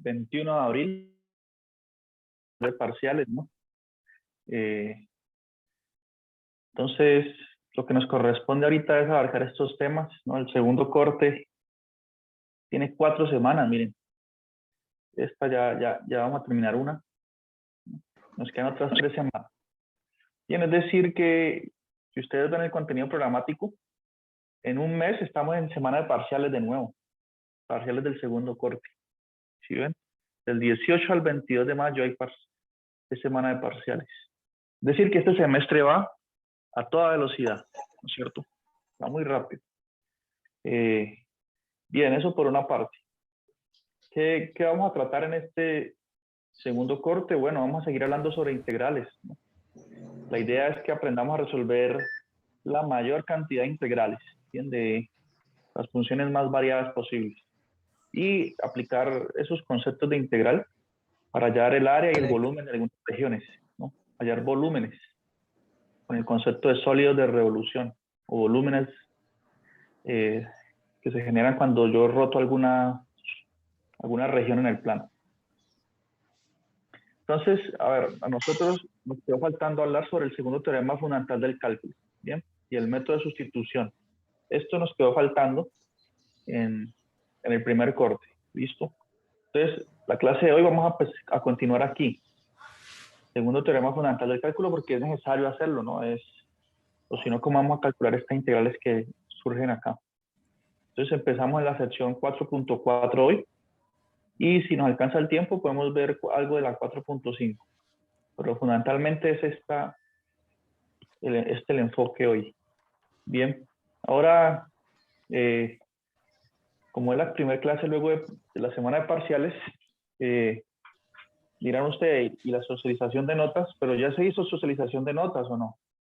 21 de abril de parciales, ¿no? Entonces, lo que nos corresponde ahorita es abarcar estos temas, ¿no? El segundo corte tiene 4 semanas, miren. Esta ya vamos a terminar una. Nos quedan otras 3 semanas. Bien, es decir que si ustedes ven el contenido programático, en un mes estamos en semana de parciales de nuevo. Parciales del segundo corte. ¿Sí ven? Del 18 al 22 de mayo hay semana de parciales. Es decir que este semestre va a toda velocidad, ¿no es cierto? Va muy rápido. Bien, eso por una parte. ¿Qué vamos a tratar en este segundo corte? Bueno, vamos a seguir hablando sobre integrales, ¿no? La idea es que aprendamos a resolver la mayor cantidad de integrales, ¿bien? De las funciones más variadas posibles. Y aplicar esos conceptos de integral para hallar el área y el volumen de algunas regiones, ¿no? Hallar volúmenes con el concepto de sólidos de revolución o volúmenes que se generan cuando yo roto alguna región en el plano. Entonces, a ver, a nosotros nos quedó faltando hablar sobre el segundo teorema fundamental del cálculo, ¿bien? Y el método de sustitución. Esto nos quedó faltando en el primer corte, ¿listo? Entonces, la clase de hoy vamos a continuar aquí. Segundo teorema fundamental del cálculo porque es necesario hacerlo, ¿no? O si no, ¿cómo vamos a calcular estas integrales que surgen acá? Entonces empezamos en la sección 4.4 hoy. Y si nos alcanza el tiempo, podemos ver algo de la 4.5. Pero fundamentalmente es el enfoque hoy. Bien, ahora, como es la primera clase luego de la semana de parciales, dirán ustedes, y la socialización de notas, pero ya se hizo socialización de notas o no.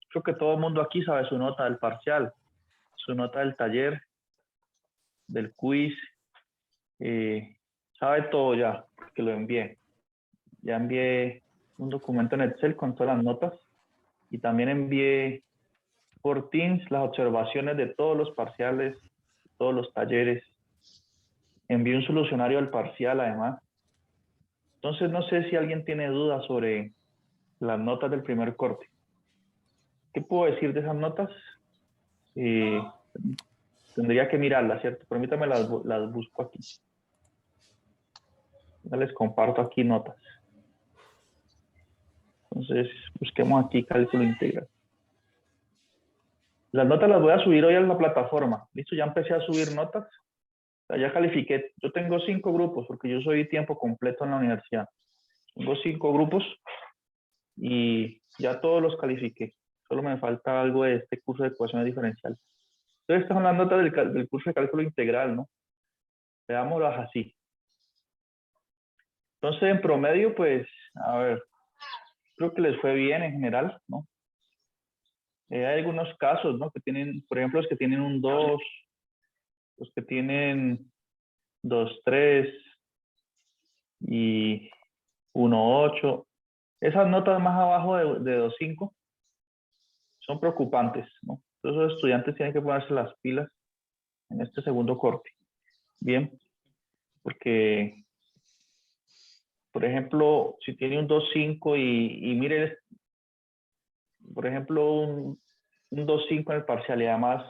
Creo que todo el mundo aquí sabe su nota del parcial, su nota del taller, del quiz, sabe todo ya, porque lo envié. Ya envié un documento en Excel con todas las notas y también envié por Teams las observaciones de todos los parciales, todos los talleres. Envié un solucionario al parcial además. Entonces no sé si alguien tiene dudas sobre las notas del primer corte. ¿Qué puedo decir de esas notas? Tendría que mirarlas, ¿cierto? Permítame, las busco aquí. Ya les comparto aquí notas. Entonces, busquemos aquí cálculo integral. Las notas las voy a subir hoy a la plataforma. Listo, ya empecé a subir notas. O sea, ya califiqué. Yo tengo 5 grupos porque yo soy tiempo completo en la universidad. Tengo 5 grupos y ya todos los califiqué. Solo me falta algo de este curso de ecuaciones diferenciales. Entonces, estas son las notas del curso de cálculo integral, ¿no? Veámoslas así. Entonces, en promedio, pues, a ver, creo que les fue bien en general, ¿no? Hay algunos casos, ¿no? Que tienen, por ejemplo, los que tienen un 2, los que tienen 2,3 y 1,8. Esas notas más abajo de 2,5 son preocupantes, ¿no? Entonces los estudiantes tienen que ponerse las pilas en este segundo corte. Bien, porque, por ejemplo, si tiene un 2,5 y mire, por ejemplo, un 2,5 en el parcial y además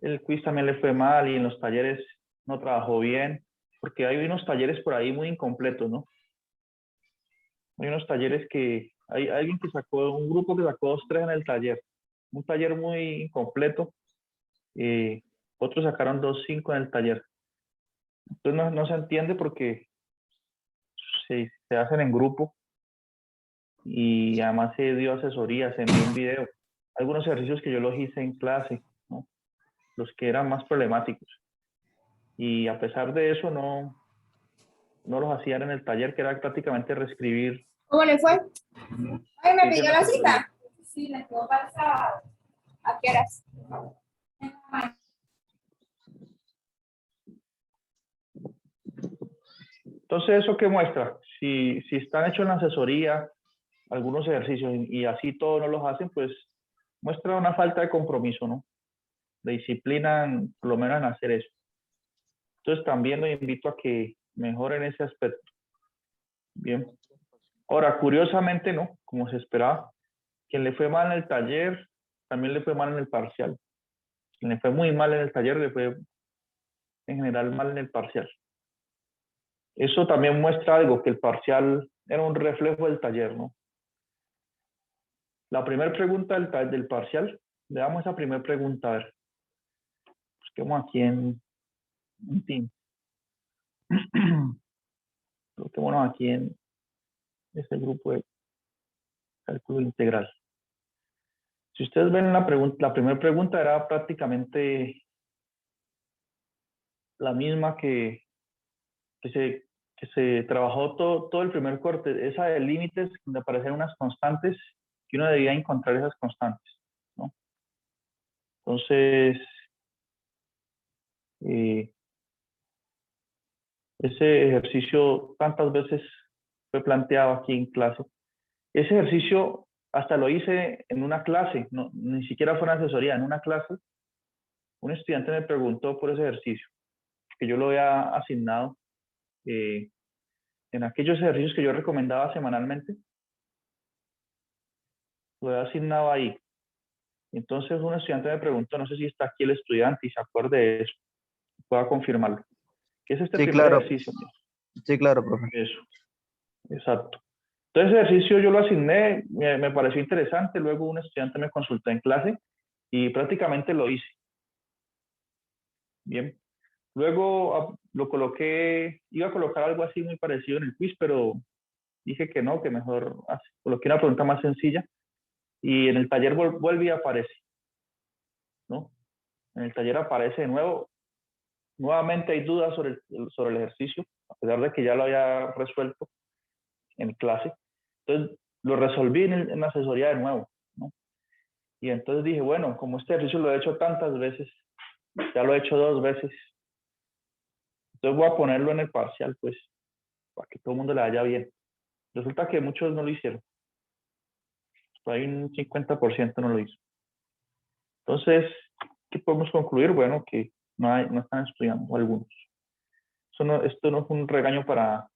el quiz también le fue mal y en los talleres no trabajó bien, porque hay unos talleres por ahí muy incompletos, ¿no? Hay unos talleres que, hay alguien que sacó, un grupo que sacó 2,3 en el taller, un taller muy incompleto, otros sacaron 2,5 en el taller. Entonces no se entiende porque se hacen en grupo y además se dio asesoría, se envió un video. Algunos ejercicios que yo los hice en clase, ¿no? Los que eran más problemáticos. Y a pesar de eso no los hacían en el taller, que era prácticamente reescribir. ¿Cómo le fue? Ay, me pidió la Tutorial. cita. Sí, la quedó para el sábado. ¿A qué horas? Entonces, ¿eso qué muestra? Si están hechos en la asesoría, algunos ejercicios, y así todos no los hacen, pues muestra una falta de compromiso, ¿no? De disciplina, por lo menos en hacer eso. Entonces, también los invito a que mejor en ese aspecto. Bien. Ahora, curiosamente, no, como se esperaba, quien le fue mal en el taller, también le fue mal en el parcial. Quien le fue muy mal en el taller, le fue en general mal en el parcial. Eso también muestra algo, que el parcial era un reflejo del taller, ¿no? La primera pregunta del parcial, le damos esa primera pregunta, a ver. Busquemos aquí en Teams. Busquémonos aquí en este grupo de cálculo integral. Si ustedes ven la primera pregunta era prácticamente la misma que se trabajó todo el primer corte, esa de límites donde aparecen unas constantes que uno debía encontrar esas constantes, ¿no? Entonces, ese ejercicio tantas veces fue planteado aquí en clase. Ese ejercicio hasta lo hice en una clase, no, ni siquiera fue una asesoría, en una clase. Un estudiante me preguntó por ese ejercicio, que yo lo había asignado en aquellos ejercicios que yo recomendaba semanalmente, lo había asignado ahí. Entonces un estudiante me preguntó, no sé si está aquí el estudiante y se acuerde de eso, pueda confirmarlo. ¿Qué es este Sí, primer claro. ejercicio? Sí, claro, profe. Eso, exacto. Entonces ese ejercicio yo lo asigné, me pareció interesante, luego un estudiante me consultó en clase y prácticamente lo hice. Bien. Luego lo coloqué, iba a colocar algo así muy parecido en el quiz, pero dije que no, que mejor coloqué una pregunta más sencilla y en el taller vuelve y aparece, ¿no? En el taller aparece de nuevo. Nuevamente hay dudas sobre el ejercicio, a pesar de que ya lo había resuelto en clase. Entonces lo resolví en la asesoría de nuevo, ¿no? Y entonces dije, bueno, como este ejercicio lo he hecho tantas veces, ya lo he hecho 2 veces, entonces voy a ponerlo en el parcial, pues, para que todo el mundo le vaya bien. Resulta que muchos no lo hicieron. Hay un 50% no lo hizo. Entonces, ¿qué podemos concluir? Bueno, que no están estudiando algunos. Esto no es un regaño para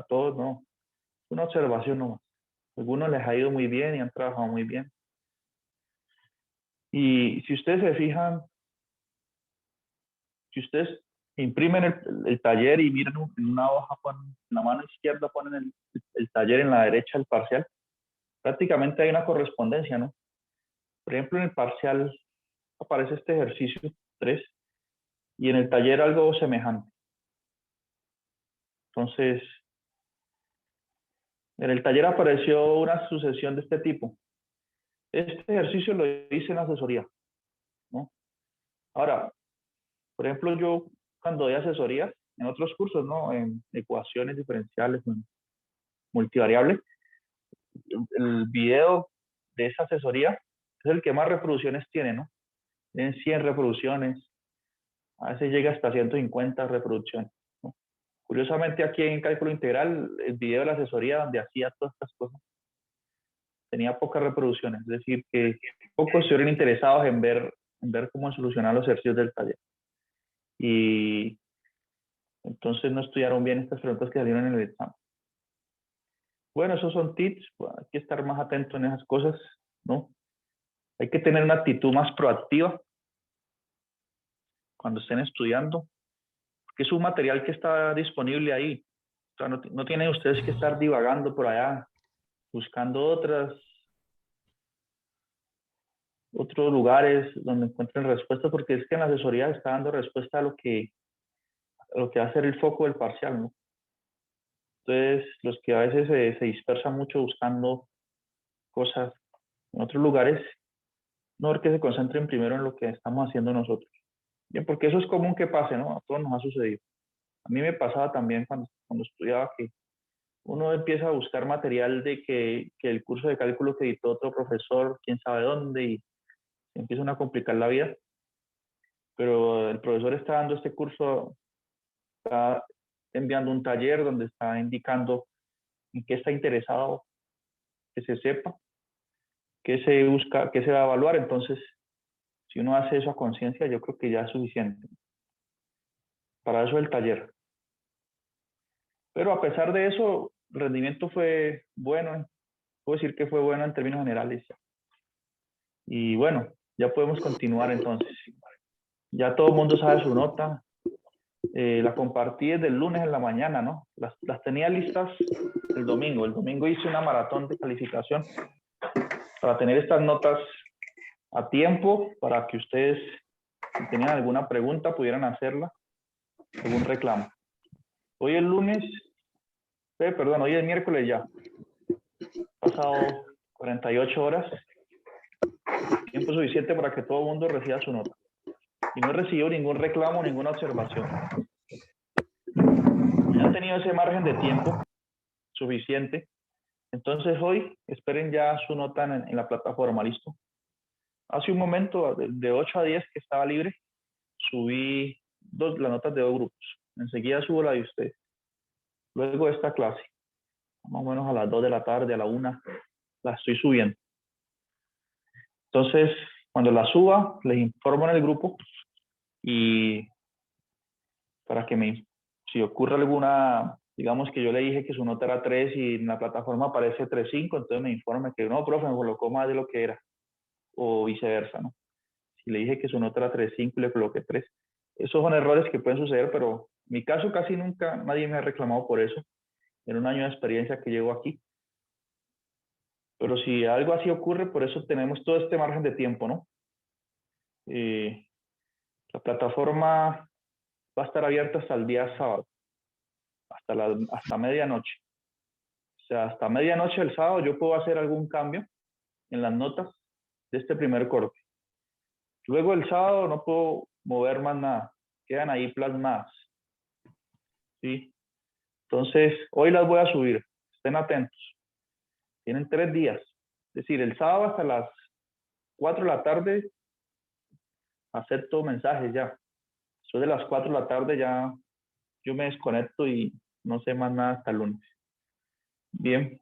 todos, no. Es una observación nomás. Algunos les ha ido muy bien y han trabajado muy bien. Y si ustedes se fijan, si ustedes imprimen el taller y miran en una hoja, en la mano izquierda ponen el taller, en la derecha el parcial, prácticamente hay una correspondencia, ¿no? Por ejemplo, en el parcial aparece este ejercicio 3 y en el taller algo semejante. Entonces, en el taller apareció una sucesión de este tipo. Este ejercicio lo hice en asesoría, ¿no? Ahora, por ejemplo, yo cuando doy asesorías en otros cursos, ¿no? En ecuaciones diferenciales, en multivariables, el video de esa asesoría es el que más reproducciones tiene, ¿no? Tienen 100 reproducciones, a veces llega hasta 150 reproducciones, ¿no? Curiosamente aquí en cálculo integral, el video de la asesoría donde hacía todas estas cosas tenía pocas reproducciones, es decir, que pocos estuvieron interesados en ver cómo solucionar los ejercicios del taller. Y entonces no estudiaron bien estas preguntas que salieron en el examen. Bueno, esos son tips, hay que estar más atento en esas cosas, ¿no? Hay que tener una actitud más proactiva cuando estén estudiando, porque es un material que está disponible ahí. O sea, no tienen ustedes que estar divagando por allá, buscando otros lugares donde encuentren respuestas, porque es que en la asesoría está dando respuesta a lo que va a ser el foco del parcial, ¿no? Entonces, los que a veces se dispersan mucho buscando cosas en otros lugares, mejor que se concentren primero en lo que estamos haciendo nosotros. Bien, porque eso es común que pase, ¿no? A todos nos ha sucedido. A mí me pasaba también cuando estudiaba que uno empieza a buscar material de que el curso de cálculo que editó otro profesor, quién sabe dónde, y se empiezan a complicar la vida. Pero el profesor está dando este curso, está enviando un taller donde está indicando en qué está interesado, que se sepa, qué se busca, qué se va a evaluar. Entonces, si uno hace eso a conciencia, yo creo que ya es suficiente. Para eso el taller. Pero a pesar de eso, el rendimiento fue bueno. Puedo decir que fue bueno en términos generales. Y bueno, ya podemos continuar entonces. Ya todo el mundo sabe su nota. La compartí desde el lunes en la mañana, ¿no? Las tenía listas el domingo. El domingo hice una maratón de calificación para tener estas notas a tiempo, para que ustedes, si tenían alguna pregunta, pudieran hacerla, algún reclamo. Hoy es lunes, perdón, hoy es miércoles ya. Pasado 48 horas. Tiempo suficiente para que todo el mundo reciba su nota. Y no he recibido ningún reclamo, ninguna observación. Han tenido ese margen de tiempo suficiente. Entonces hoy esperen ya su nota en la plataforma, ¿listo? Hace un momento, de 8 a 10 que estaba libre, subí las notas de 2 grupos. Enseguida subo la de ustedes. Luego de esta clase, más o menos a las 2 de la tarde, a la 1, la estoy subiendo. Entonces, cuando la suba, les informo en el grupo y para que si ocurre alguna, digamos que yo le dije que su nota era 3 y en la plataforma aparece 3.5, entonces me informe que no, profe, me colocó más de lo que era, o viceversa, ¿no? Si le dije que su nota era 3.5 y le coloqué 3. Esos son errores que pueden suceder, pero en mi caso casi nunca nadie me ha reclamado por eso, en un año de experiencia que llevo aquí. Pero si algo así ocurre, por eso tenemos todo este margen de tiempo, ¿no? La plataforma va a estar abierta hasta el día sábado, hasta medianoche. O sea, hasta medianoche del sábado yo puedo hacer algún cambio en las notas de este primer corte. Luego el sábado no puedo mover más nada, quedan ahí plasmadas. ¿Sí? Entonces, hoy las voy a subir, estén atentos. Tienen 3 días, es decir, el sábado hasta las 4 de la tarde acepto mensajes ya. Después de las 4 de la tarde ya yo me desconecto y no sé más nada hasta el lunes. Bien.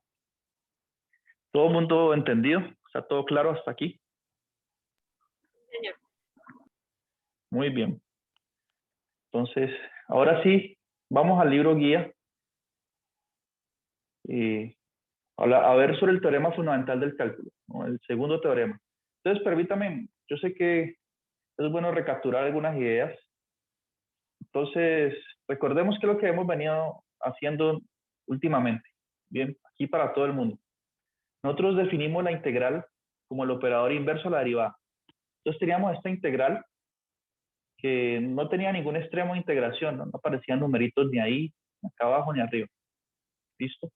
¿Todo el mundo entendido? ¿Está todo claro hasta aquí? Señor. Muy bien. Entonces, ahora sí, vamos al libro guía. A ver sobre el teorema fundamental del cálculo, ¿no? El segundo teorema. Entonces, permítame, yo sé que es bueno recapturar algunas ideas. Entonces, recordemos que lo que hemos venido haciendo últimamente. Bien, aquí para todo el mundo. Nosotros definimos la integral como el operador inverso a la derivada. Entonces teníamos esta integral que no tenía ningún extremo de integración, no aparecían numeritos ni ahí, ni acá abajo, ni arriba. ¿Listo?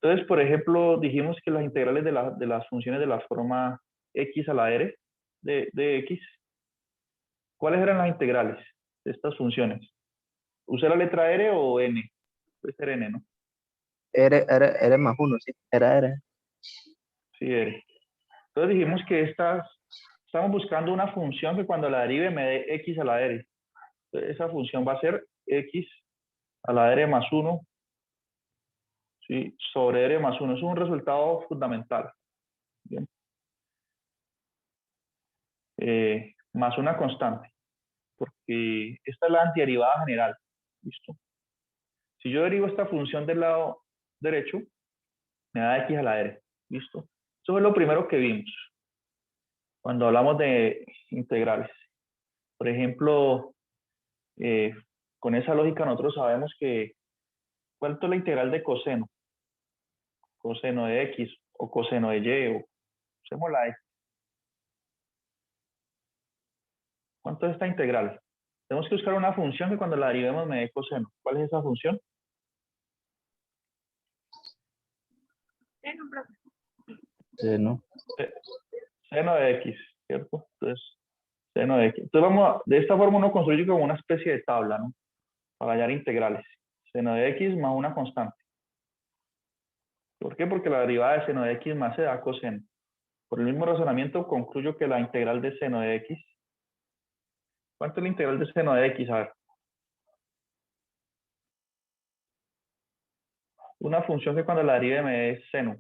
Entonces, por ejemplo, dijimos que las integrales de las funciones de la forma x a la r de x, ¿cuáles eran las integrales de estas funciones? ¿Usé la letra r o n? Puede ser n, ¿no? R más 1, sí. R. Sí, r. Entonces dijimos que estamos buscando una función que cuando la derive me dé x a la r. Entonces, esa función va a ser x a la r más 1, ¿sí? Sobre r más 1. Es un resultado fundamental. Bien. Más una constante, porque esta es la antiderivada general. ¿Listo? Si yo derivo esta función del lado derecho, me da x a la r. ¿Listo? Eso es lo primero que vimos cuando hablamos de integrales. Por ejemplo, con esa lógica nosotros sabemos que ¿cuánto es la integral de coseno? Coseno de x o coseno de y, o usemos la x. ¿Cuánto es esta integral? Tenemos que buscar una función que cuando la derivemos me dé coseno. ¿Cuál es esa función? No. Seno de x, ¿cierto? Entonces, seno de x. Entonces de esta forma uno construye como una especie de tabla, ¿no? Para hallar integrales. Seno de x más una constante. ¿Por qué? Porque la derivada de seno de x más se da coseno. Por el mismo razonamiento concluyo que la integral de seno de x. ¿Cuánto es la integral de seno de x? A ver. Una función que cuando la derive me dé seno.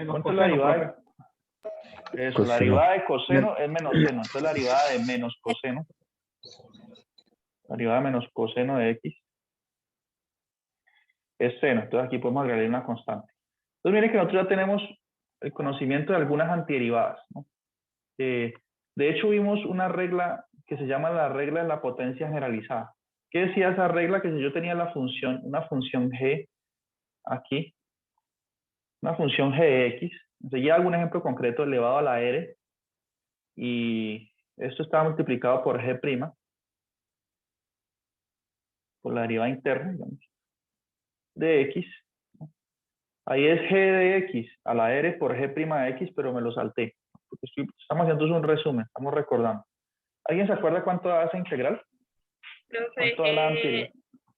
¿Cuánto es la derivada? Eso, la derivada de coseno es menos seno. Entonces la derivada de menos coseno La derivada menos coseno de x es seno. Entonces aquí podemos agregar una constante. Entonces miren que nosotros ya tenemos el conocimiento de algunas antiderivadas, ¿no? De hecho vimos una regla que se llama la regla de la potencia generalizada. ¿Qué decía esa regla? Que si yo tenía la función, una función g aquí, una función g de x, enseguida algún ejemplo concreto elevado a la r, y esto estaba multiplicado por g', por la derivada interna, digamos, de x. Ahí es g de x a la r por g' de x, pero me lo salté. Porque estamos haciendo un resumen, estamos recordando. ¿Alguien se acuerda cuánto da esa integral? Profe, ¿Cuánto da la anterior?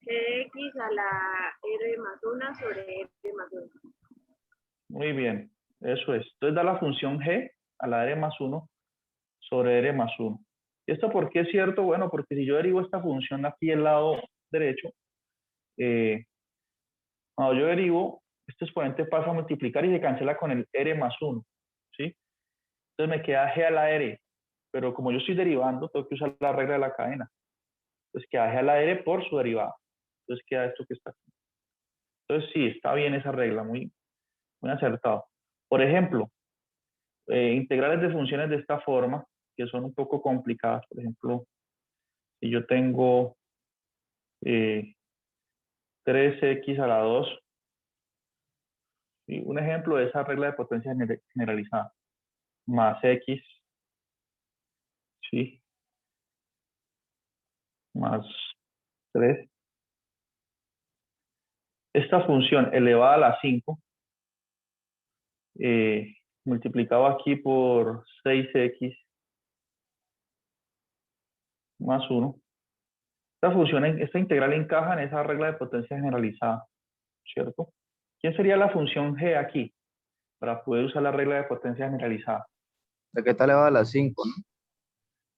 X a la R más 1 sobre R más 1. Muy bien, eso es. Entonces da la función g a la r más 1 sobre r más 1. ¿Y esto por qué es cierto? Bueno, porque si yo derivo esta función aquí del lado derecho, cuando yo derivo, este exponente pasa a multiplicar y se cancela con el r más 1, ¿sí? Entonces me queda g a la r, pero como yo estoy derivando, tengo que usar la regla de la cadena. Entonces queda g a la r por su derivada. Entonces queda esto que está aquí. Entonces sí, está bien esa regla, muy, muy acertado. Por ejemplo, integrales de funciones de esta forma, que son un poco complicadas. Por ejemplo, si yo tengo 3x a la 2, ¿sí? Un ejemplo de esa regla de potencia generalizada, más x, ¿sí? Más 3. Esta función elevada a la 5, multiplicado aquí por 6x más 1. Esta integral encaja en esa regla de potencia generalizada, ¿cierto? ¿Quién sería la función g aquí? Para poder usar la regla de potencia generalizada. La que está elevada a las 5, ¿no?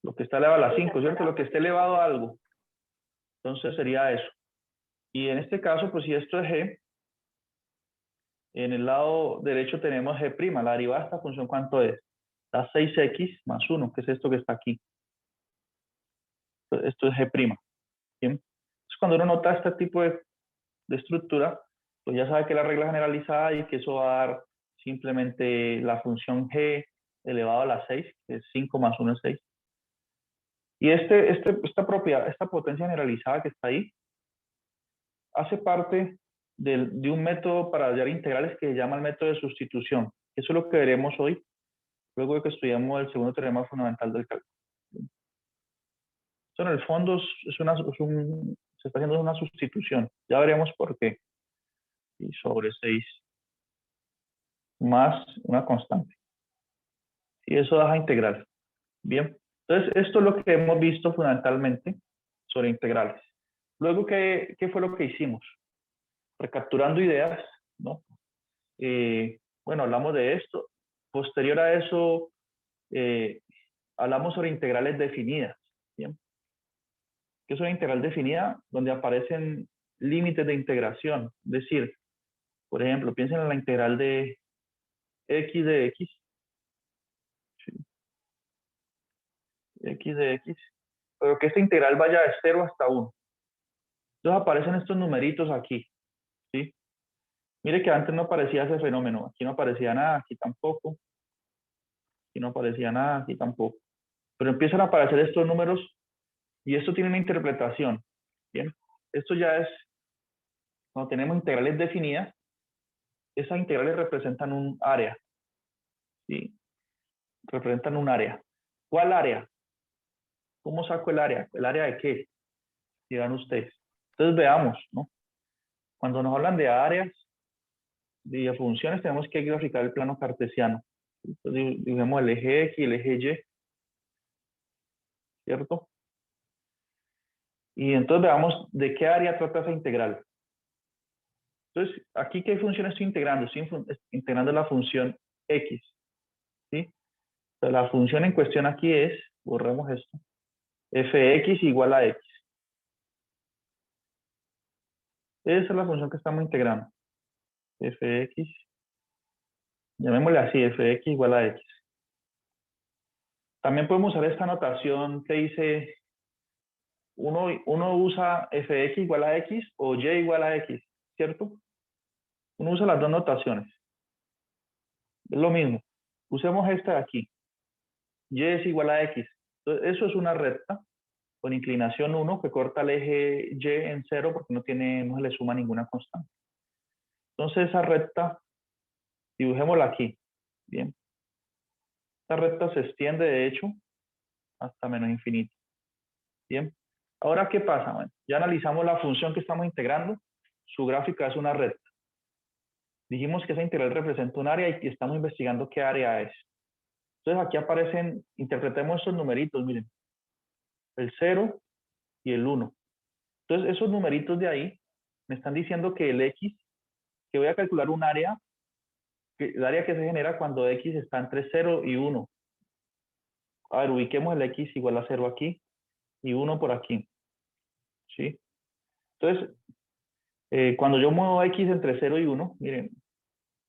Lo que está elevado a la 5, ¿cierto? Lo que esté elevado a algo. Entonces sería eso. Y en este caso, pues si esto es g, en el lado derecho tenemos g'. La derivada de esta función, ¿cuánto es? Da 6x más 1, que es esto que está aquí. Esto es g'. ¿Bien? Entonces cuando uno nota este tipo de estructura, pues ya sabe que la regla generalizada y que eso va a dar simplemente la función g elevado a la 6, que es 5 más 1 es 6. Y esta propiedad, esta potencia generalizada que está ahí, hace parte de un método para hallar integrales que se llama el método de sustitución. Eso es lo que veremos hoy, luego de que estudiamos el segundo teorema fundamental del cálculo. Esto en el fondo se está haciendo una sustitución. Ya veremos por qué. Y sobre 6 más una constante. Y eso da integral. Bien. Entonces, esto es lo que hemos visto fundamentalmente sobre integrales. Luego, ¿qué fue lo que hicimos? Recapturando ideas, ¿no? Bueno, hablamos de esto. Posterior a eso, hablamos sobre integrales definidas. ¿Bien? ¿Qué es una integral definida? Donde aparecen límites de integración. Es decir, por ejemplo, piensen en la integral de x de x. ¿Sí? X de x. Pero que esta integral vaya de 0 hasta 1. Entonces aparecen estos numeritos aquí. ¿Sí? Mire que antes no aparecía ese fenómeno. Aquí no aparecía nada, aquí tampoco. Aquí no aparecía nada, aquí tampoco. Pero empiezan a aparecer estos números y esto tiene una interpretación. Bien, esto ya es, cuando tenemos integrales definidas, esas integrales representan un área. ¿Sí? Representan un área. ¿Cuál área? ¿Cómo saco el área? ¿El área de qué? Dirán ustedes. Entonces veamos, ¿no? Cuando nos hablan de áreas, de funciones, tenemos que graficar el plano cartesiano. Entonces, dibujemos el eje X y el eje Y, ¿cierto? Y entonces veamos de qué área trata esa integral. Entonces, aquí, ¿qué función estoy integrando? Estoy integrando la función X, ¿sí? Entonces, la función en cuestión aquí es, borremos esto, fx igual a x. Esa es la función que estamos integrando. Fx, llamémosle así, fx igual a x. También podemos usar esta notación que dice uno usa fx igual a x o y igual a x, ¿cierto? Uno usa las dos notaciones. Es lo mismo. Usemos esta de aquí. Y es igual a x. Entonces, eso es una recta con inclinación 1 que corta el eje y en 0 porque no se le suma ninguna constante. Entonces, esa recta, dibujémosla aquí. Bien. Esta recta se extiende, de hecho, hasta menos infinito. Bien. Ahora, ¿qué pasa? Bueno, ya analizamos la función que estamos integrando. Su gráfica es una recta. Dijimos que esa integral representa un área y estamos investigando qué área es. Entonces, aquí aparecen, interpretemos estos numeritos, miren. El 0 y el 1. Entonces, esos numeritos de ahí me están diciendo que el x, que voy a calcular un área, el área que se genera cuando x está entre 0 y 1. A ver, ubiquemos el x igual a 0 aquí y 1 por aquí. ¿Sí? Entonces, cuando yo muevo x entre 0 y 1, miren,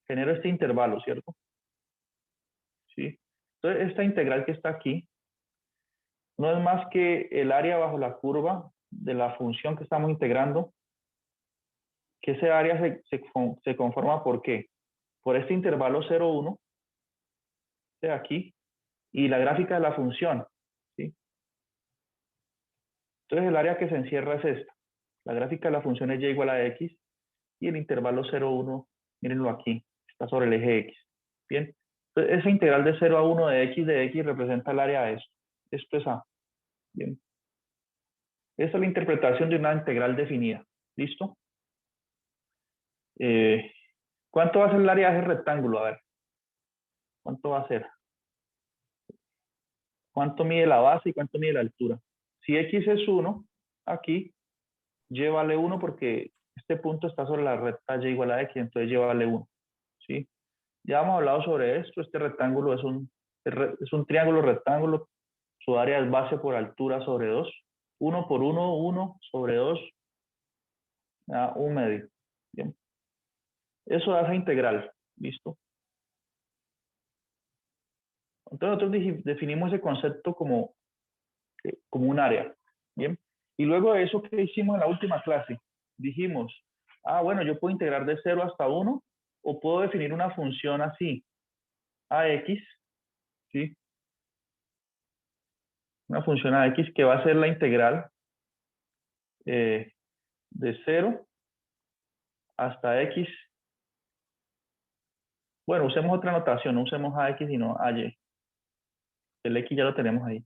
genero este intervalo, ¿cierto? ¿Sí? Entonces, esta integral que está aquí no es más que el área bajo la curva de la función que estamos integrando, que ese área se conforma ¿por qué? Por este intervalo 0, 1, de aquí, y la gráfica de la función. ¿Sí? Entonces, el área que se encierra es esta. La gráfica de la función es y igual a x, y el intervalo 0, 1, mírenlo aquí, está sobre el eje x. Bien, entonces esa integral de 0 a 1 de x representa el área de esto. Esto es A. Bien. Esa es la interpretación de una integral definida. ¿Listo? ¿Cuánto va a ser el área de ese rectángulo? A ver. ¿Cuánto va a ser? ¿Cuánto mide la base y cuánto mide la altura? Si x es 1, aquí, y vale 1 porque este punto está sobre la recta y igual a x, entonces y vale 1. ¿Sí? Ya hemos hablado sobre esto. Este rectángulo es un triángulo rectángulo. Su área es base por altura sobre 2. 1 por 1, 1 sobre 2, da 1 medio. Bien. Eso da esa integral. ¿Listo? Entonces nosotros definimos ese concepto como un área. Bien. Y luego de eso, ¿qué hicimos en la última clase? Dijimos, bueno, yo puedo integrar de 0 hasta 1 o puedo definir una función así, ax, ¿sí? Una función ax que va a ser la integral de 0 hasta x. Bueno, usemos otra notación, no usemos ax sino ay. El x ya lo tenemos ahí.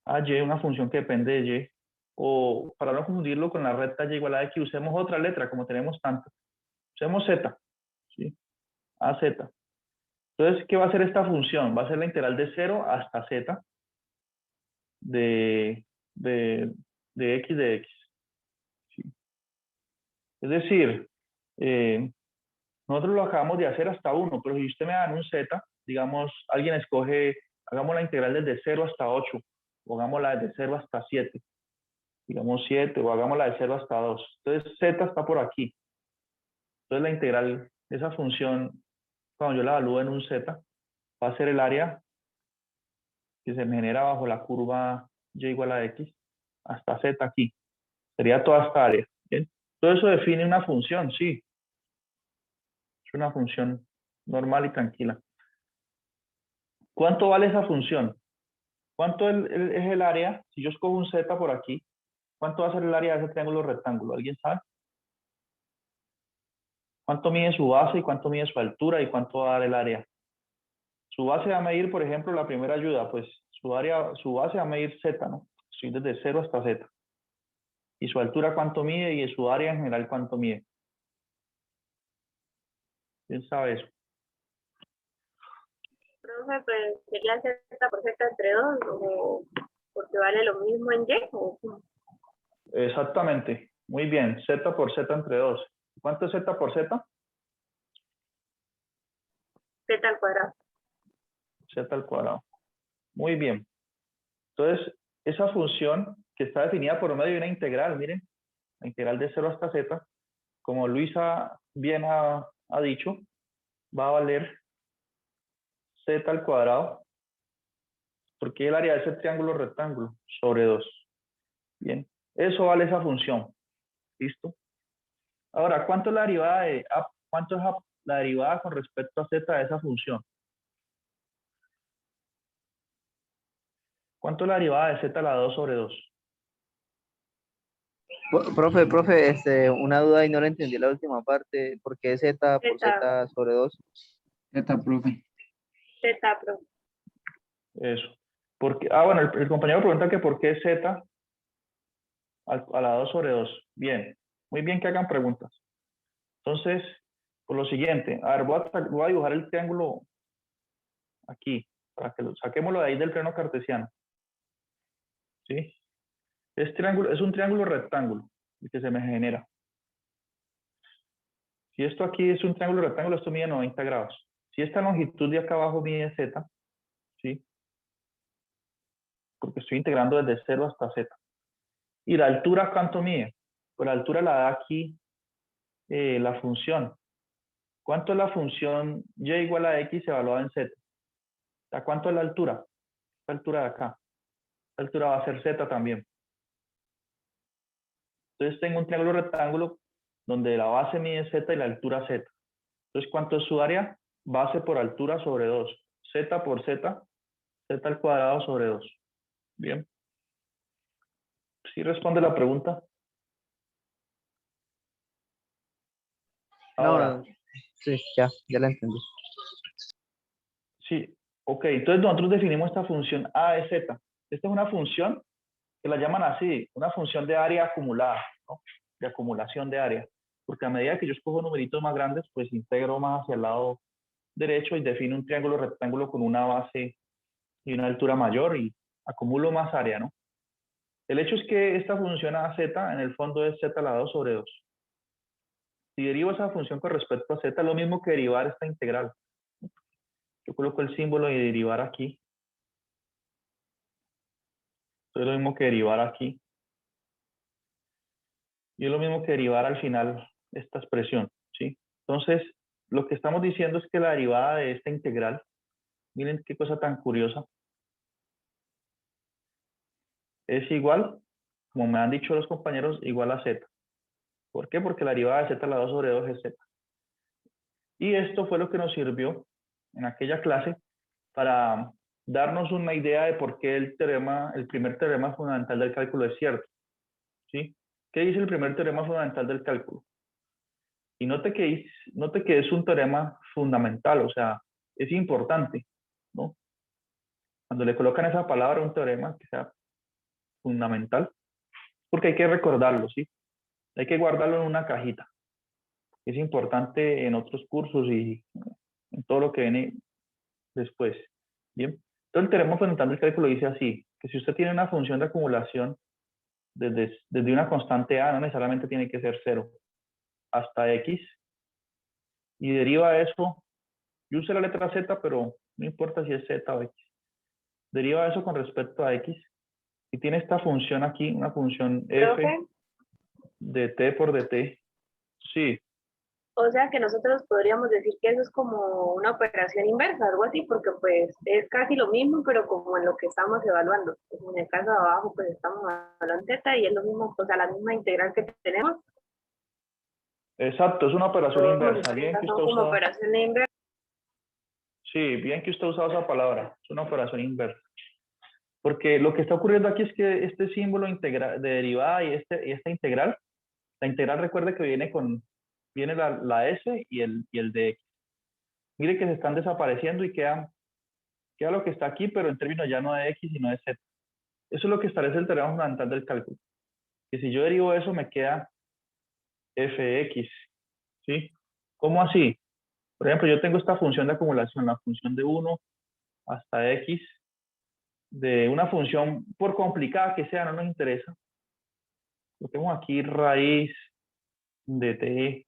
Ay, una función que depende de y. O para no confundirlo con la recta y igual a x, usemos otra letra, como tenemos tantas. Usemos z. ¿Sí? AZ. Entonces, ¿qué va a ser esta función? Va a ser la integral de 0 hasta z de x de x. ¿Sí? Es decir, nosotros lo acabamos de hacer hasta 1, pero si usted me da un z, digamos, alguien escoge, hagamos la integral desde 0 hasta 8, o hagámosla desde 0 hasta 7, digamos 7, o hagámosla de 0 hasta 2. Entonces, z está por aquí. Entonces, la integral, esa función, cuando yo la evalúo en un z, va a ser el área que se me genera bajo la curva y igual a x hasta z aquí. Sería toda esta área. ¿Bien? Todo eso define una función, sí. Es una función normal y tranquila. ¿Cuánto vale esa función? ¿Cuánto es el área? Si yo escojo un z por aquí, ¿cuánto va a ser el área de ese triángulo rectángulo? ¿Alguien sabe? ¿Cuánto mide su base y cuánto mide su altura y cuánto va a dar el área? Su base va a medir, por ejemplo, la primera ayuda, pues su base va a medir z, ¿no? Sí, desde 0 hasta z. Y su altura cuánto mide y su área en general cuánto mide. ¿Quién sabe eso? Profe, pues sería z por z entre 2 o porque vale lo mismo en y o Exactamente. Muy bien. Z por Z entre 2. ¿Cuánto es Z por Z? z al cuadrado. Z al cuadrado. Muy bien. Entonces, esa función que está definida por medio de una integral, miren, la integral de 0 hasta Z, como Luisa bien ha dicho, va a valer Z al cuadrado porque el área de ese triángulo rectángulo sobre 2. Bien, eso vale esa función. ¿Listo? Ahora, ¿cuánto es la derivada de A? ¿Cuánto es la derivada con respecto a Z de esa función? ¿Cuánto es la derivada de Z a la 2 sobre 2? Profe, una duda y no le entendí la última parte. ¿Por qué Z por Z, Z sobre 2? Z, profe. Z, profe. Eso. Porque, bueno, el compañero pregunta que por qué Z a la 2 sobre 2. Bien, muy bien que hagan preguntas. Entonces, por lo siguiente, a ver, voy a dibujar el triángulo aquí, para que saquémoslo de ahí del plano cartesiano. ¿Sí? Es un triángulo rectángulo el que se me genera. Si esto aquí es un triángulo rectángulo, esto mide 90 grados. Si esta longitud de acá abajo mide Z, ¿sí? Porque estoy integrando desde 0 hasta Z. ¿Y la altura cuánto mide? Pues la altura la da aquí la función. ¿Cuánto es la función y igual a x evaluada en z? ¿A cuánto es la altura? La altura de acá. La altura va a ser z también. Entonces tengo un triángulo rectángulo donde la base mide z y la altura z. Entonces, ¿cuánto es su área? Base por altura sobre 2. Z por z, z al cuadrado sobre 2. Bien. ¿Sí responde la pregunta? Ahora. No, sí, ya la entendí. Sí, ok. Entonces nosotros definimos esta función a de z. Esta es una función que la llaman así, una función de área acumulada, ¿no? De acumulación de área. Porque a medida que yo escojo numeritos más grandes, pues integro más hacia el lado derecho y defino un triángulo rectángulo con una base y una altura mayor y acumulo más área, ¿no? El hecho es que esta función a z en el fondo es z a la 2 sobre 2. Si derivo esa función con respecto a z, es lo mismo que derivar esta integral. Yo coloco el símbolo de derivar aquí. Esto es lo mismo que derivar aquí. Y es lo mismo que derivar al final esta expresión, ¿sí? Entonces, lo que estamos diciendo es que la derivada de esta integral, miren qué cosa tan curiosa, es igual, como me han dicho los compañeros, igual a z. ¿Por qué? Porque la derivada de z a la 2 sobre 2 es z. Y esto fue lo que nos sirvió en aquella clase para darnos una idea de por qué el primer teorema fundamental del cálculo es cierto, ¿sí? ¿Qué dice el primer teorema fundamental del cálculo? Y note que es un teorema fundamental, o sea, es importante, ¿no? Cuando le colocan esa palabra a un teorema que sea fundamental, porque hay que recordarlo, ¿sí? Hay que guardarlo en una cajita. Es importante en otros cursos y en todo lo que viene después, ¿bien? Entonces el teorema fundamental del cálculo dice así, que si usted tiene una función de acumulación desde una constante a, no necesariamente tiene que ser 0, hasta x, y deriva eso. Yo usé la letra z, pero no importa si es z o x. Deriva eso con respecto a x. Y tiene esta función aquí, una función f Profe, de t por dt. Sí, o sea que nosotros podríamos decir que eso es como una operación inversa, algo así, porque pues es casi lo mismo, pero como en lo que estamos evaluando. Pues en el caso de abajo, pues estamos evaluando z y es lo mismo, o sea, la misma integral que tenemos. exacto, es una operación inversa. Bien que Son usted como usa, operaciones inversas. sí, bien que usted ha usado esa palabra. Es una operación inversa. Porque lo que está ocurriendo aquí es que este símbolo de derivada y esta integral, la integral recuerde que viene la s y el dx. Mire que se están desapareciendo y queda lo que está aquí, pero en términos ya no de x, sino de z. Eso es lo que establece el teorema fundamental del cálculo. Que si yo derivo eso, me queda fx, ¿sí? ¿Cómo así? Por ejemplo, yo tengo esta función de acumulación, la función de 1 hasta x, de una función, por complicada que sea, no nos interesa. Yo tengo aquí raíz de t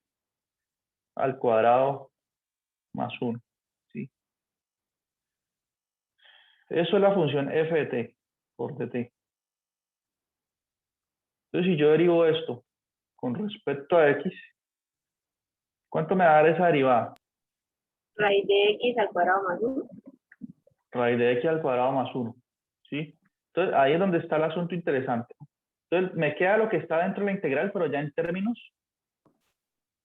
al cuadrado más 1, ¿sí? Eso es la función f de t por dt. Entonces, si yo derivo esto con respecto a x, ¿cuánto me va a dar esa derivada? Raíz de x al cuadrado más 1. Raíz de x al cuadrado más 1. ¿sí? Entonces, ahí es donde está el asunto interesante. Entonces, me queda lo que está dentro de la integral, pero ya en términos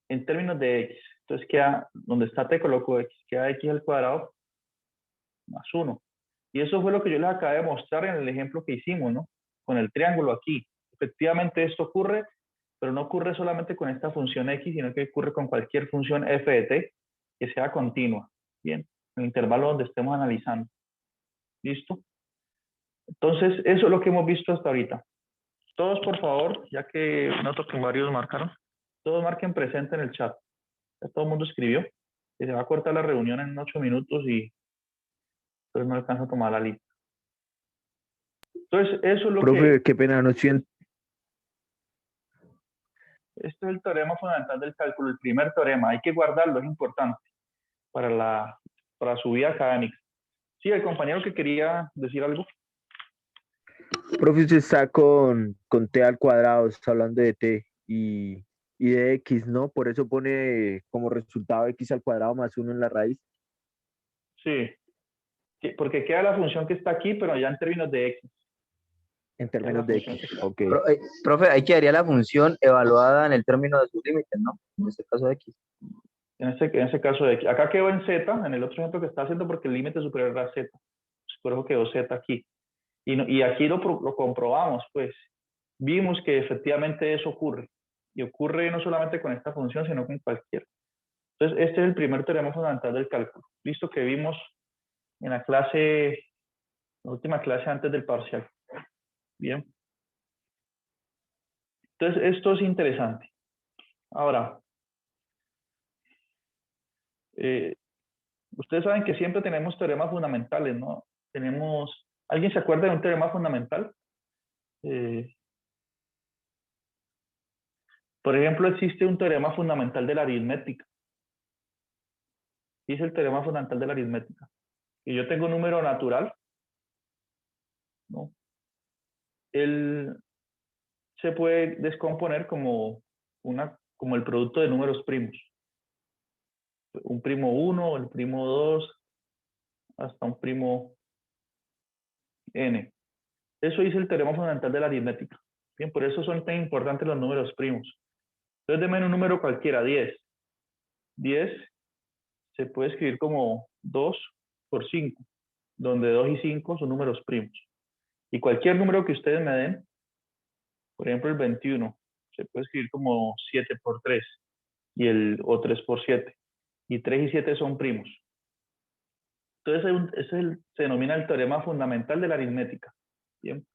de x. Entonces, queda, donde está t coloco x, queda x al cuadrado más 1. Y eso fue lo que yo les acabé de mostrar en el ejemplo que hicimos, ¿no? Con el triángulo aquí. Efectivamente, esto ocurre, pero no ocurre solamente con esta función x, sino que ocurre con cualquier función f de t que sea continua. Bien, en el intervalo donde estemos analizando. ¿Listo? Entonces, eso es lo que hemos visto hasta ahorita. Todos, por favor, ya que noto que varios marcaron, todos marquen presente en el chat. Ya todo el mundo escribió. Que se va a cortar la reunión en 8 minutos y entonces no alcanza a tomar la lista. Entonces, eso es lo Profe, qué pena, no siento. este es el teorema fundamental del cálculo, el primer teorema. Hay que guardarlo, es importante para su vida académica. Sí, el compañero que quería decir algo. Profe, usted está con t al cuadrado, está hablando de t y de x, ¿no? Por eso pone como resultado x al cuadrado más 1 en la raíz. Sí, porque queda la función que está aquí, pero ya en términos de x. En términos de x, ok. Profe, ahí quedaría la función evaluada en el término de sus límites, ¿no? En este caso x. En ese caso de x. Acá quedó en z, en el otro ejemplo que está haciendo, porque el límite superior era z. Por eso quedó z aquí. Y aquí lo comprobamos, pues. Vimos que efectivamente eso ocurre. Y ocurre no solamente con esta función, sino con cualquiera. Entonces, este es el primer teorema fundamental del cálculo. Listo, que vimos en la última clase antes del parcial. Bien. Entonces, esto es interesante. Ahora, ustedes saben que siempre tenemos teoremas fundamentales, ¿no? ¿Alguien se acuerda de un teorema fundamental? Por ejemplo, existe un teorema fundamental de la aritmética. ¿Qué es el teorema fundamental de la aritmética? Que yo tengo un número natural, ¿no? Él se puede descomponer como el producto de números primos. Un primo 1, el primo 2, hasta un primo n. Eso dice el teorema fundamental de la aritmética. Bien, por eso son tan importantes los números primos. Entonces, denme un número cualquiera, 10. 10 se puede escribir como 2 por 5, donde 2 y 5 son números primos. Y cualquier número que ustedes me den, por ejemplo el 21, se puede escribir como 7 por 3, o 3 por 7. Y 3 y 7 son primos. Entonces, se denomina el teorema fundamental de la aritmética. Bien.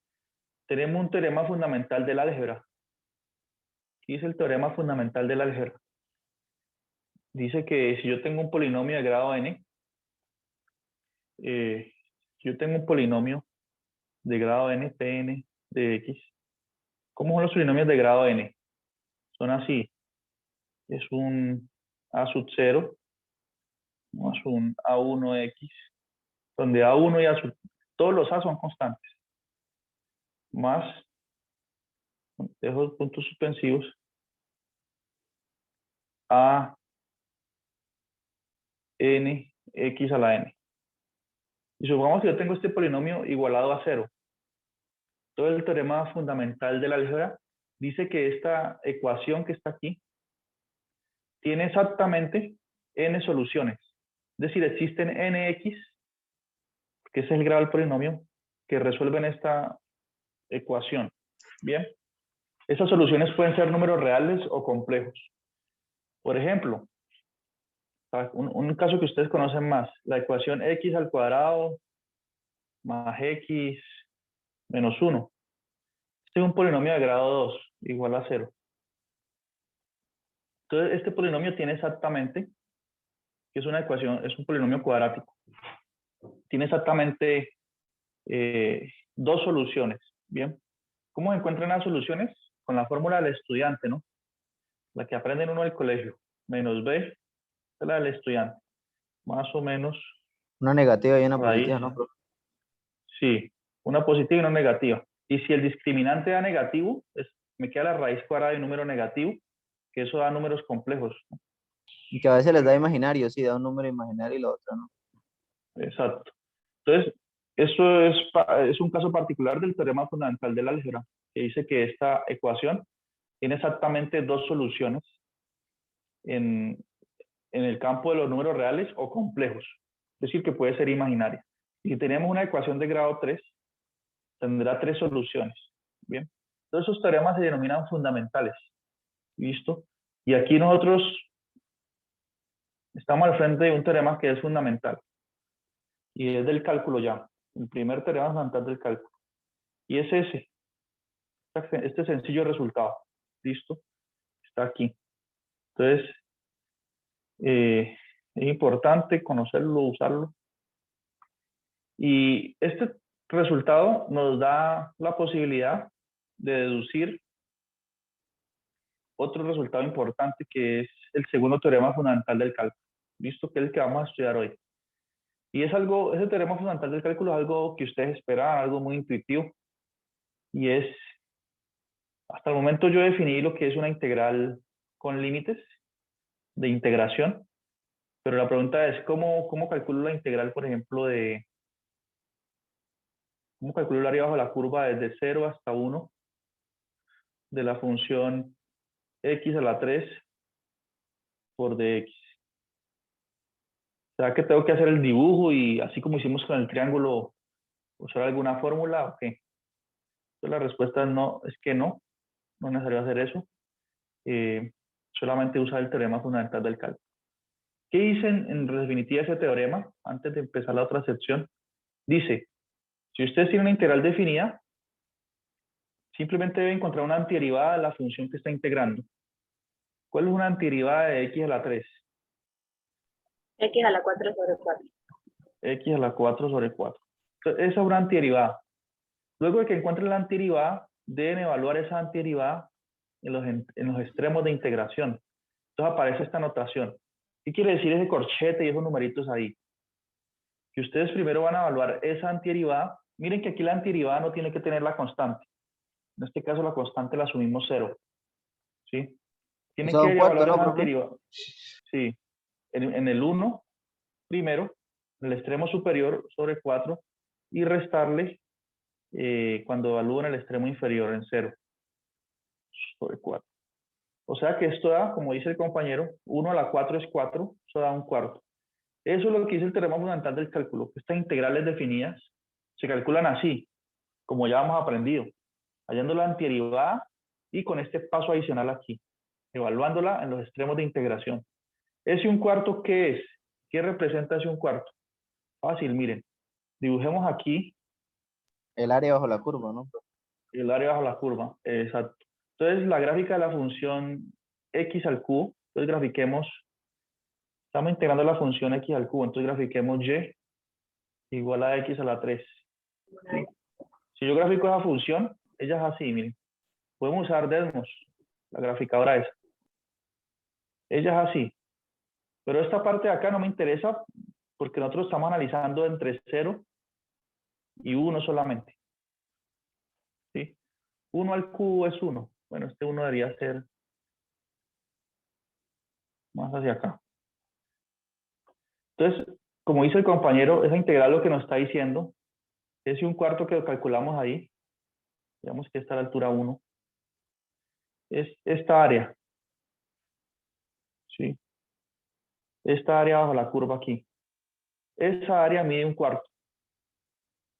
Tenemos un teorema fundamental del álgebra. ¿Qué es el teorema fundamental del álgebra? Dice que si yo tengo un polinomio de grado n, yo tengo un polinomio de grado n, Pn de x. ¿Cómo son los polinomios de grado n? Son así. Es un a sub 0 más un a1x, donde a1 y a sub, todos los a son constantes, más, dejo puntos suspensivos, a n x a la n. Y supongamos que yo tengo este polinomio igualado a 0. Todo el teorema fundamental de la álgebra dice que esta ecuación que está aquí tiene exactamente n soluciones. Es decir, existen nx, que es el grado del polinomio, que resuelven esta ecuación. Bien. Esas soluciones pueden ser números reales o complejos. Por ejemplo, un caso que ustedes conocen más, la ecuación x al cuadrado más x menos 1. Este es un polinomio de grado 2, igual a 0. Entonces, este polinomio tiene exactamente, que es una ecuación, es un polinomio cuadrático. Tiene exactamente 2 soluciones. Bien. ¿Cómo se encuentran las soluciones? Con la fórmula del estudiante, ¿no? La que aprende uno del colegio. Menos b, es la del estudiante. Más o menos. Una negativa y una raíz. positiva, ¿no, profe? Sí, una positiva y una negativa. Y si el discriminante da negativo, me queda la raíz cuadrada de un número negativo, que eso da números complejos, ¿no? Y que a veces les da imaginario, sí, da un número imaginario y lo otro, ¿no? Exacto. Entonces, Esto es un caso particular del teorema fundamental del álgebra, que dice que esta ecuación tiene exactamente dos soluciones en el campo de los números reales o complejos, es decir, que puede ser imaginaria. Si tenemos una ecuación de grado 3, tendrá tres soluciones. Bien, todos esos teoremas se denominan fundamentales. ¿Listo? Y aquí nosotros estamos al frente de un teorema que es fundamental y es del cálculo ya, el primer teorema fundamental del cálculo. Y es este sencillo resultado. ¿Listo? Está aquí. Entonces, es importante conocerlo, usarlo. Y este resultado nos da la posibilidad de deducir otro resultado importante, que es el segundo teorema fundamental del cálculo. ¿Listo? Que es el que vamos a estudiar hoy. Y es algo, ese teorema fundamental del cálculo es algo que ustedes esperan, algo muy intuitivo. Y es, hasta el momento yo definí lo que es una integral con límites de integración. Pero la pregunta es, ¿cómo calculo la integral, por ejemplo, cómo calculo el área bajo la curva desde 0 hasta 1 de la función x a la 3 por dx? ¿Será que tengo que hacer el dibujo y así como hicimos con el triángulo, usar alguna fórmula o qué? Entonces la respuesta es no, es que no es necesario hacer eso. Solamente usar el teorema fundamental del cálculo. ¿Qué dice en definitiva ese teorema? Antes de empezar la otra sección, dice, si ustedes tienen una integral definida, simplemente debe encontrar una antiderivada de la función que está integrando. ¿Cuál es una antiderivada de x a la 3? X a la 4 sobre 4. X a la 4 sobre 4. Entonces, esa es una antiderivada. Luego de que encuentren la antiderivada, deben evaluar esa antiderivada en los extremos de integración. Entonces aparece esta notación. ¿Qué quiere decir ese corchete y esos numeritos ahí? Que ustedes primero van a evaluar esa antiderivada. Miren que aquí la antiderivada no tiene que tener la constante. En este caso la constante la asumimos 0. ¿Sí? Tienen Eso da que un cuarto, evaluar ¿no, esa profe? antiderivada. Sí. En el 1, primero, en el extremo superior sobre 4, y restarle cuando evalúen el extremo inferior en 0 sobre 4. O sea que esto da, como dice el compañero, 1 a la 4 es 4, eso da un cuarto. Eso es lo que dice el teorema fundamental del cálculo, que estas integrales definidas se calculan así, como ya hemos aprendido, hallando la antiderivada y con este paso adicional aquí, evaluándola en los extremos de integración. ¿Ese un cuarto qué es? ¿Qué representa ese un cuarto? Fácil, miren. Dibujemos aquí El área bajo la curva, ¿no? el área bajo la curva. Exacto. Entonces, la gráfica de la función x al cubo, entonces grafiquemos, estamos integrando la función x al cubo, entonces grafiquemos y igual a x a la 3. ¿Sí? Si yo grafico esa función, ella es así, miren. Podemos usar Desmos, la graficadora esa. Ella es así. Pero esta parte de acá no me interesa porque nosotros estamos analizando entre 0 y 1 solamente. ¿Sí? 1 al cubo es 1. Bueno, este 1 debería ser más hacia acá. Entonces, como dice el compañero, esa integral lo que nos está diciendo es un cuarto que lo calculamos ahí. Digamos que está a la altura 1. Es esta área. ¿Sí? Esta área bajo la curva aquí. Esa área mide un cuarto.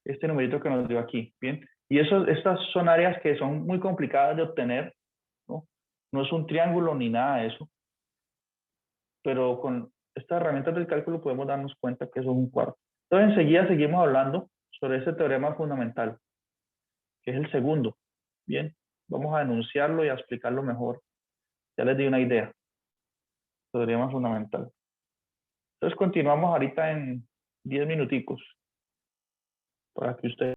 Este numerito que nos dio aquí. Bien. Y estas son áreas que son muy complicadas de obtener, ¿no? No es un triángulo ni nada de eso. Pero con estas herramientas del cálculo podemos darnos cuenta que eso es un cuarto. Entonces enseguida seguimos hablando sobre ese teorema fundamental, que es el segundo. Bien, vamos a enunciarlo y a explicarlo mejor. Ya les di una idea. Teorema fundamental. Entonces continuamos ahorita en 10 minuticos para que ustedes